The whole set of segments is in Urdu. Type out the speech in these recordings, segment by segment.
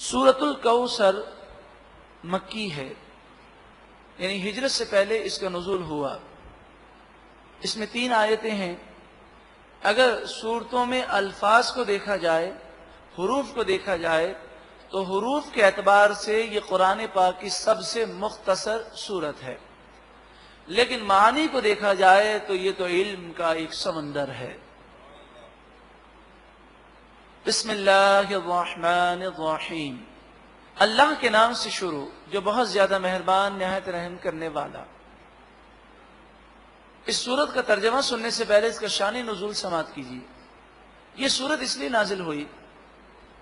سورۃ الکوثر مکی ہے، یعنی ہجرت سے پہلے اس کا نزول ہوا۔ اس میں 3 آیتیں ہیں۔ اگر صورتوں میں الفاظ کو دیکھا جائے، حروف کو دیکھا جائے، تو حروف کے اعتبار سے یہ قرآن پاک کی سب سے مختصر سورت ہے، لیکن معنی کو دیکھا جائے تو یہ تو علم کا ایک سمندر ہے۔ بسم اللہ الرحمن الرحیم، اللہ کے نام سے شروع جو بہت زیادہ مہربان نہایت رحم کرنے والا۔ اس سورت کا ترجمہ سننے سے پہلے اس کا شان نزول سماعت کیجیے۔ یہ سورت اس لیے نازل ہوئی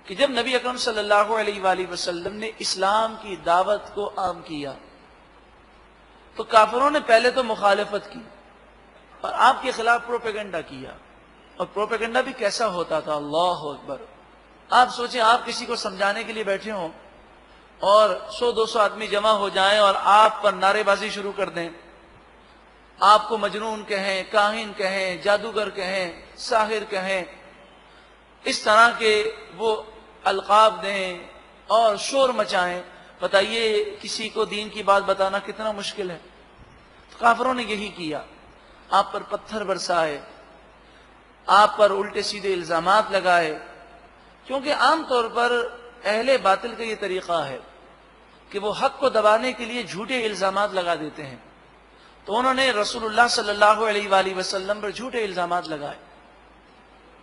کہ جب نبی اکرم صلی اللہ علیہ وآلہ وسلم نے اسلام کی دعوت کو عام کیا تو کافروں نے پہلے تو مخالفت کی اور آپ کے خلاف پروپیگنڈا کیا، اور پروپیگنڈا بھی کیسا ہوتا تھا، اللہ اکبر۔ آپ سوچیں، آپ کسی کو سمجھانے کے لیے بیٹھے ہوں اور 100-200 آدمی جمع ہو جائیں اور آپ پر نعرے بازی شروع کر دیں، آپ کو مجنون کہیں، کاہن کہیں، جادوگر کہیں، ساحر کہیں، اس طرح کے وہ القاب دیں اور شور مچائیں۔ بتائیے کسی کو دین کی بات بتانا کتنا مشکل ہے۔ تو کافروں نے یہی کیا، آپ پر پتھر برسائے، آپ پر الٹے سیدھے الزامات لگائے، کیونکہ عام طور پر اہل باطل کا یہ طریقہ ہے کہ وہ حق کو دبانے کے لیے جھوٹے الزامات لگا دیتے ہیں۔ تو انہوں نے رسول اللہ صلی اللہ علیہ وآلہ وسلم پر جھوٹے الزامات لگائے،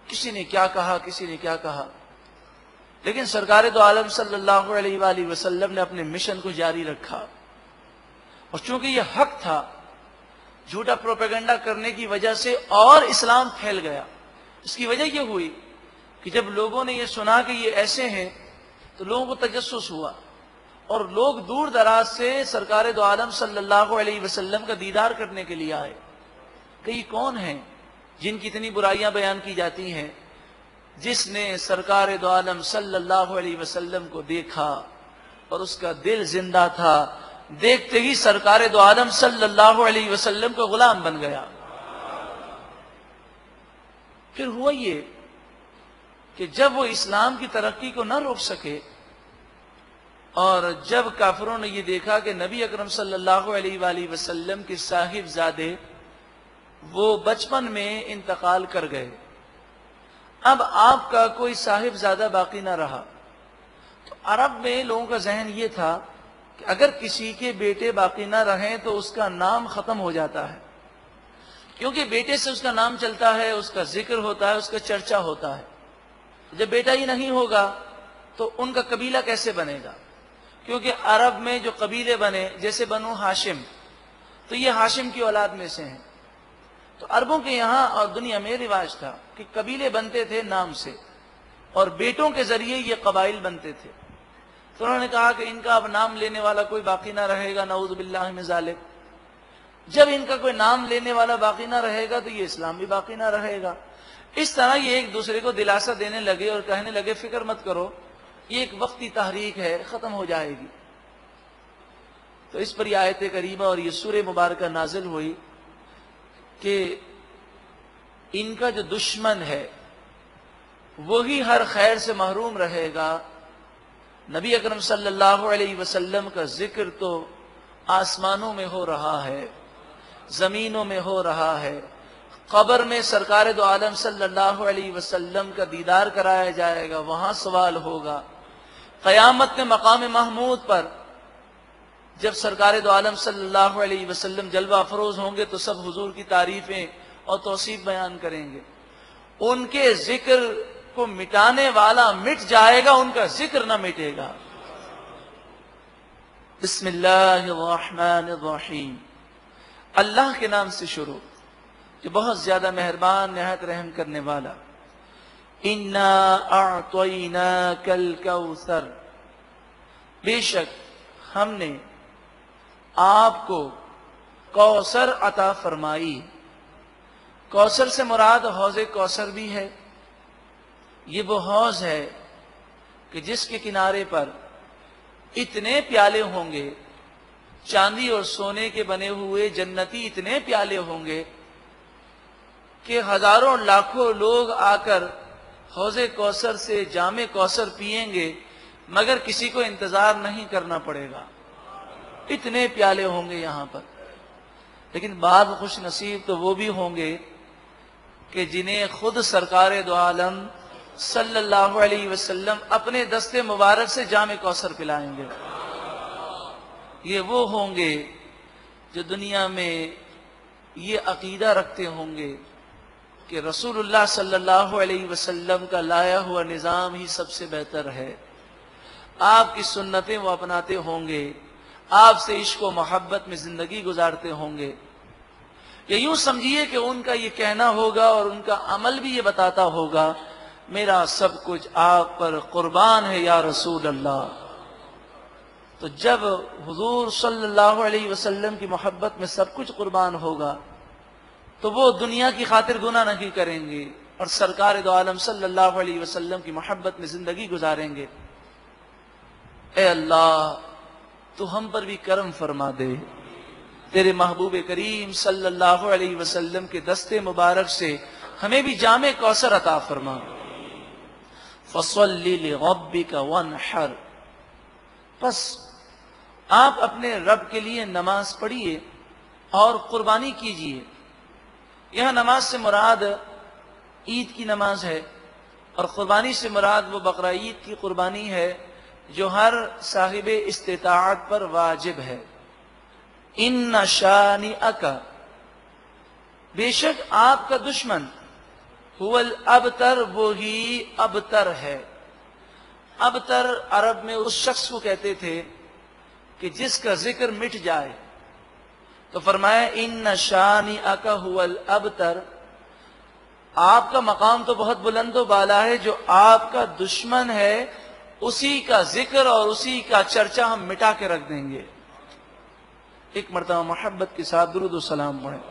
کسی نے کیا کہا، کسی نے کیا کہا، لیکن سرکار دو عالم صلی اللہ علیہ وآلہ وسلم نے اپنے مشن کو جاری رکھا، اور چونکہ یہ حق تھا، جھوٹا پروپیگنڈا کرنے کی وجہ سے اور اسلام پھیل گیا۔ اس کی وجہ یہ ہوئی کہ جب لوگوں نے یہ سنا کہ یہ ایسے ہیں تو لوگوں کو تجسس ہوا، اور لوگ دور دراز سے سرکار دو عالم صلی اللہ علیہ وسلم کا دیدار کرنے کے لیے آئے کہ یہ کون ہیں جن کی اتنی برائیاں بیان کی جاتی ہیں، جس نے سرکار دو عالم صلی اللہ علیہ وسلم کو دیکھا اور اس کا دل زندہ تھا، دیکھتے ہی سرکار دو عالم صلی اللہ علیہ وسلم کا غلام بن گیا۔ پھر ہوا یہ کہ جب وہ اسلام کی ترقی کو نہ روک سکے، اور جب کافروں نے یہ دیکھا کہ نبی اکرم صلی اللہ علیہ وآلہ وسلم کے صاحب زادے وہ بچپن میں انتقال کر گئے، اب آپ کا کوئی صاحب زادہ باقی نہ رہا، تو عرب میں لوگوں کا ذہن یہ تھا کہ اگر کسی کے بیٹے باقی نہ رہیں تو اس کا نام ختم ہو جاتا ہے، کیونکہ بیٹے سے اس کا نام چلتا ہے، اس کا ذکر ہوتا ہے، اس کا چرچا ہوتا ہے۔ جب بیٹا ہی نہیں ہوگا تو ان کا قبیلہ کیسے بنے گا؟ کیونکہ عرب میں جو قبیلے بنے، جیسے بنو ہاشم، تو یہ ہاشم کی اولاد میں سے ہیں۔ تو عربوں کے یہاں اور دنیا میں رواج تھا کہ قبیلے بنتے تھے نام سے، اور بیٹوں کے ذریعے یہ قبائل بنتے تھے۔ تو انہوں نے کہا کہ ان کا اب نام لینے والا کوئی باقی نہ رہے گا، نعوذ باللہ من ذالک۔ جب ان کا کوئی نام لینے والا باقی نہ رہے گا تو یہ اسلام بھی باقی نہ رہے گا۔ اس طرح یہ ایک دوسرے کو دلاسا دینے لگے اور کہنے لگے فکر مت کرو، یہ ایک وقتی تحریک ہے، ختم ہو جائے گی۔ تو اس پر یہ آیت کریمہ اور یہ سورہ مبارکہ نازل ہوئی کہ ان کا جو دشمن ہے وہی ہر خیر سے محروم رہے گا۔ نبی اکرم صلی اللہ علیہ وسلم کا ذکر تو آسمانوں میں ہو رہا ہے، زمینوں میں ہو رہا ہے، قبر میں سرکار دو عالم صلی اللہ علیہ وسلم کا دیدار کرایا جائے گا، وہاں سوال ہوگا۔ قیامت میں مقام محمود پر جب سرکار دو عالم صلی اللہ علیہ وسلم جلوہ افروز ہوں گے تو سب حضور کی تعریفیں اور توصیف بیان کریں گے۔ ان کے ذکر کو مٹانے والا مٹ جائے گا، ان کا ذکر نہ مٹے گا۔ بسم اللہ الرحمن الرحیم، اللہ کے نام سے شروع جو بہت زیادہ مہربان نہایت رحم کرنے والا۔ انا اعطیناک الکوثر، بے شک ہم نے آپ کو کوثر عطا فرمائی۔ کوثر سے مراد حوض کوثر بھی ہے۔ یہ وہ حوض ہے کہ جس کے کنارے پر اتنے پیالے ہوں گے، چاندی اور سونے کے بنے ہوئے جنتی اتنے پیالے ہوں گے کہ ہزاروں لاکھوں لوگ آ کر حوض کوثر سے جام کوثر پئیں گے مگر کسی کو انتظار نہیں کرنا پڑے گا. اتنے پیالے ہوں گے یہاں پر. لیکن بعض خوش نصیب تو وہ بھی ہوں گے کہ جنہیں خود سرکار دو عالم صلی اللہ علیہ وسلم اپنے دستے مبارک سے جام کوثر پلائیں گے. یہ وہ ہوں گے جو دنیا میں یہ عقیدہ رکھتے ہوں گے کہ رسول اللہ صلی اللہ علیہ وسلم کا لایا ہوا نظام ہی سب سے بہتر ہے. آپ کی سنتیں وہ اپناتے ہوں گے, آپ سے عشق و محبت میں زندگی گزارتے ہوں گے. یا یوں سمجھیے کہ ان کا یہ کہنا ہوگا اور ان کا عمل بھی یہ بتاتا ہوگا میرا سب کچھ آپ پر قربان ہے یا رسول اللہ. تو جب حضور صلی اللہ علیہ وسلم کی محبت میں سب کچھ قربان ہوگا تو وہ دنیا کی خاطر گناہ نہیں کریں گے اور سرکار دو عالم صلی اللہ علیہ وسلم کی محبت میں زندگی گزاریں گے. اے اللہ تو ہم پر بھی کرم فرما دے, تیرے محبوب کریم صلی اللہ علیہ وسلم کے دستے مبارک سے ہمیں بھی جام کوثر عطا فرما. فَصَلِّ لِرَبِّكَ وَانْحَرْ, پس آپ اپنے رب کے لیے نماز پڑھیے اور قربانی کیجیے. یہاں نماز سے مراد عید کی نماز ہے اور قربانی سے مراد وہ بقرہ عید کی قربانی ہے جو ہر صاحب استطاعت پر واجب ہے. ان شانئک, بے شک آپ کا دشمن, هو الابتر, وہی ابتر ہے. ابتر عرب میں اس شخص کو کہتے تھے کہ جس کا ذکر مٹ جائے. تو فرمایا ان شانئک هو الابتر, آپ کا مقام تو بہت بلند و بالا ہے, جو آپ کا دشمن ہے اسی کا ذکر اور اسی کا چرچا ہم مٹا کے رکھ دیں گے. ایک مرتبہ محبت کے ساتھ درود و سلام پڑھیں.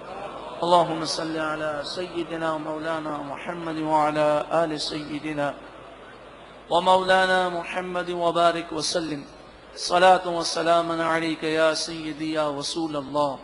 اللہم صلی علی سیدنا مولانا محمد وعلی آل سیدنا ومولانا محمد وبارک وسلم. صلاة و سلام علیک یا سیدی یا رسول اللہ.